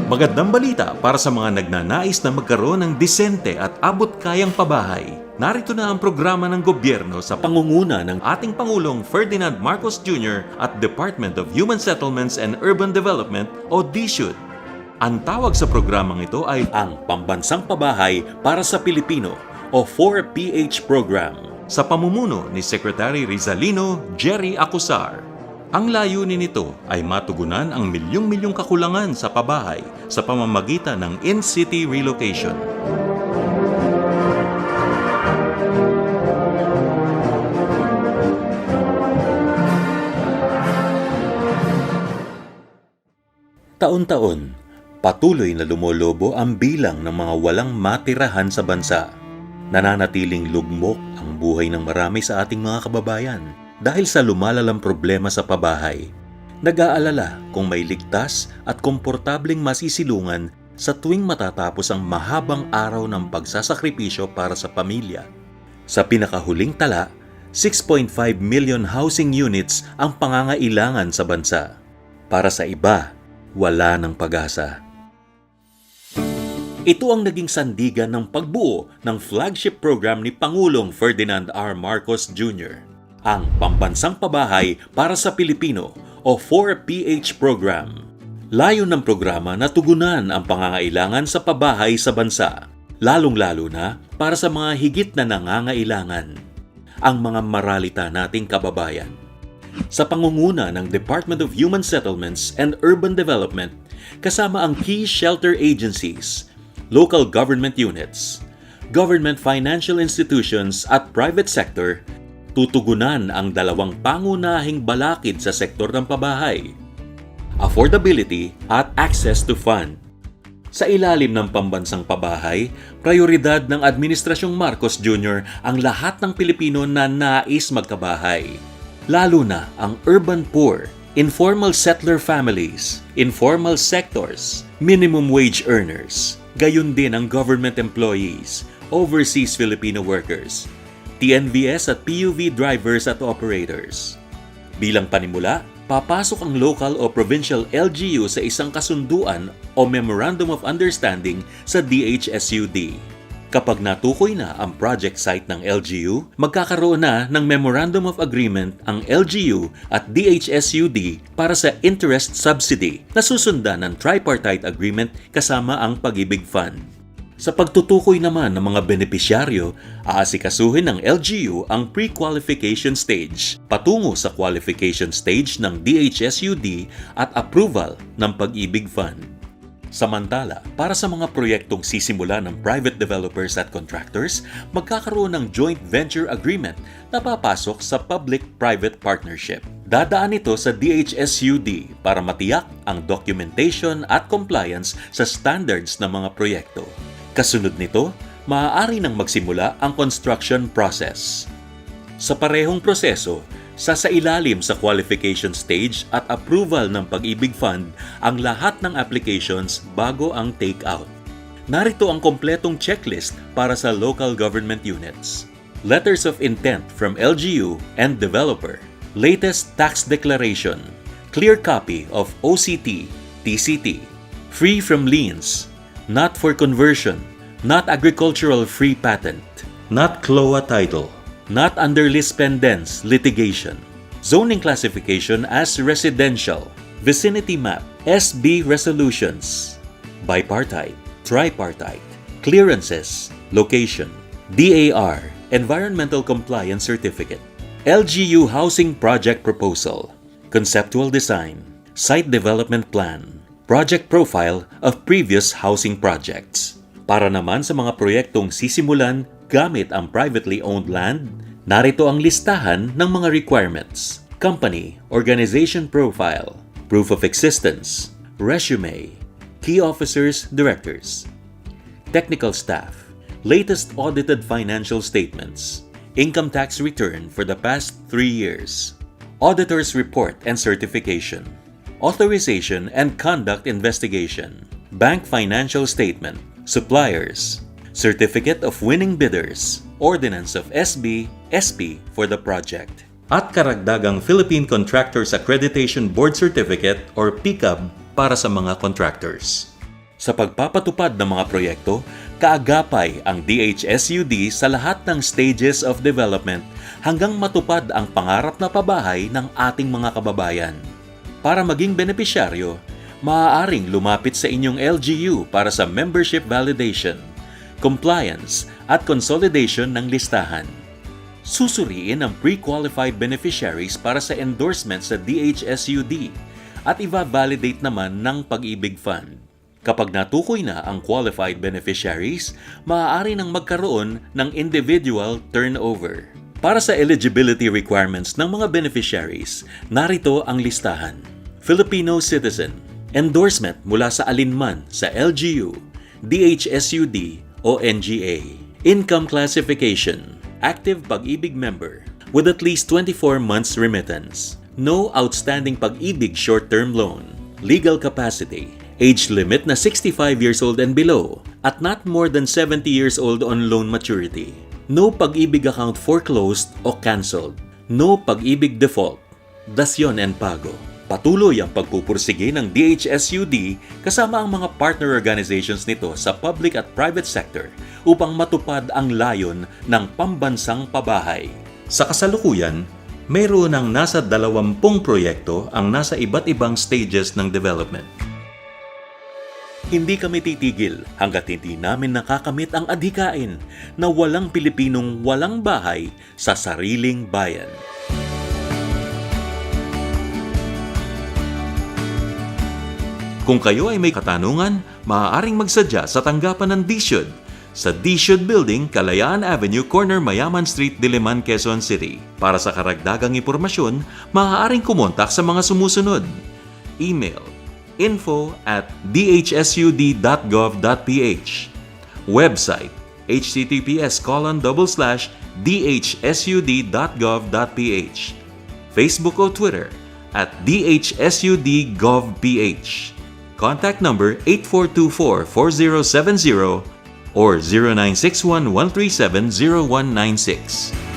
Magandang balita para sa mga nagnanais na magkaroon ng disente at abot-kayang pabahay. Narito na ang programa ng gobyerno sa pangunguna ng ating Pangulong Ferdinand Marcos Jr. at Department of Human Settlements and Urban Development o DSUD. Ang tawag sa programang ito ay ang Pambansang Pabahay para sa Pilipino o 4PH Program sa pamumuno ni Secretary Rizalino Jerry Acusar. Ang layunin nito ay matugunan ang milyong-milyong kakulangan sa pabahay sa pamamagitan ng in-city relocation. Taon-taon, patuloy na lumolobo ang bilang ng mga walang matirahan sa bansa. Nananatiling lugmok ang buhay ng marami sa ating mga kababayan dahil sa lumalalang problema sa pabahay. Nag-aalala kung may ligtas at komportableng masisilungan sa tuwing matatapos ang mahabang araw ng pagsasakripisyo para sa pamilya. Sa pinakahuling tala, 6.5 million housing units ang pangangailangan sa bansa. Para sa iba, wala ng pag-asa. Ito ang naging sandigan ng pagbuo ng flagship program ni Pangulong Ferdinand R. Marcos Jr., ang Pambansang Pabahay para sa Pilipino o 4PH Program. Layo ng programa na tugunan ang pangangailangan sa pabahay sa bansa, lalong-lalo na para sa mga higit na nangangailangan, ang mga maralita nating kababayan. Sa pangunguna ng Department of Human Settlements and Urban Development, kasama ang key shelter agencies, local government units, government financial institutions at private sector, tutugunan ang dalawang pangunahing balakid sa sektor ng pabahay: affordability at access to fund. Sa ilalim ng Pambansang Pabahay, prioridad ng Administrasyong Marcos Jr. ang lahat ng Pilipino na nais magkabahay, lalo na ang urban poor, informal settler families, informal sectors, minimum wage earners, gayon din ang government employees, overseas Filipino workers, TNVS at PUV drivers at operators. Bilang panimula, papasok ang local o provincial LGU sa isang kasunduan o Memorandum of Understanding sa DHSUD. Kapag natukoy na ang project site ng LGU, magkakaroon na ng Memorandum of Agreement ang LGU at DHSUD para sa interest subsidy na susundan ng tripartite agreement kasama ang Pag-ibig Fund. Sa pagtutukoy naman ng mga benepisyaryo, aasikasuhin ng LGU ang pre-qualification stage patungo sa qualification stage ng DHSUD at approval ng Pag-ibig Fund. Samantala, para sa mga proyektong sisimula ng private developers at contractors, magkakaroon ng joint venture agreement na papasok sa public-private partnership. Dadaan ito sa DHSUD para matiyak ang documentation at compliance sa standards ng mga proyekto. Kasunod nito, maaari nang magsimula ang construction process. Sa parehong proseso, sasailalim sa qualification stage at approval ng Pag-ibig Fund ang lahat ng applications bago ang take-out. Narito ang kompletong checklist para sa local government units: letters of intent from LGU and developer, latest tax declaration, clear copy of OCT, TCT, free from liens, not for conversion, not agricultural free patent, not CLOA title, not under lis pendens litigation, zoning classification as residential, vicinity map, SB resolutions, bipartite, tripartite, clearances, location, DAR, environmental compliance certificate, LGU housing project proposal, conceptual design, site development plan, project profile of previous housing projects. Para naman sa mga proyektong sisimulan gamit ang privately owned land, narito ang listahan ng mga requirements: company, organization profile, proof of existence, resume, key officers, directors, technical staff, latest audited financial statements, income tax return for the past 3 years, auditor's report and certification, authorization and conduct investigation, bank financial statement, suppliers, certificate of winning bidders, ordinance of SB, SP for the project, at karagdagang Philippine Contractors Accreditation Board Certificate or PCAB para sa mga contractors. Sa pagpapatupad ng mga proyekto, kaagapay ang DHSUD sa lahat ng stages of development hanggang matupad ang pangarap na pabahay ng ating mga kababayan. Para maging benepisyaryo, maaaring lumapit sa inyong LGU para sa membership validation, compliance at consolidation ng listahan. Susuriin ang pre-qualified beneficiaries para sa endorsement sa DHSUD at i-validate naman ng Pag-ibig Fund. Kapag natukoy na ang qualified beneficiaries, maaari nang magkaroon ng individual turnover. Para sa eligibility requirements ng mga beneficiaries, narito ang listahan. Filipino citizen, endorsement mula sa alinman sa LGU, DHSUD o NGA. Income classification, active Pag-ibig member with at least 24 months remittance. No outstanding Pag-ibig short-term loan. Legal capacity, age limit na 65 years old and below at not more than 70 years old on loan maturity. No Pag-ibig account foreclosed o cancelled. No Pag-ibig default. Dasyon and pago. Patuloy ang pagpupursige ng DHSUD kasama ang mga partner organizations nito sa public at private sector upang matupad ang layon ng pambansang pabahay. Sa kasalukuyan, mayroon ng nasa 20 proyekto ang nasa iba't ibang stages ng development. Hindi kami titigil hanggat hindi namin nakakamit ang adhikain na walang Pilipinong walang bahay sa sariling bayan. Kung kayo ay may katanungan, maaaring magsadya sa tanggapan ng DSUD sa DSUD Building, Kalayaan Avenue, Corner Mayaman Street, Diliman, Quezon City. Para sa karagdagang impormasyon, maaaring kumontak sa mga sumusunod. Email info@dhsud.gov.ph. Website https://dhsud.gov.ph. Facebook o Twitter @dhsud.gov.ph. Contact number 8424-4070 or 0961-137-0196.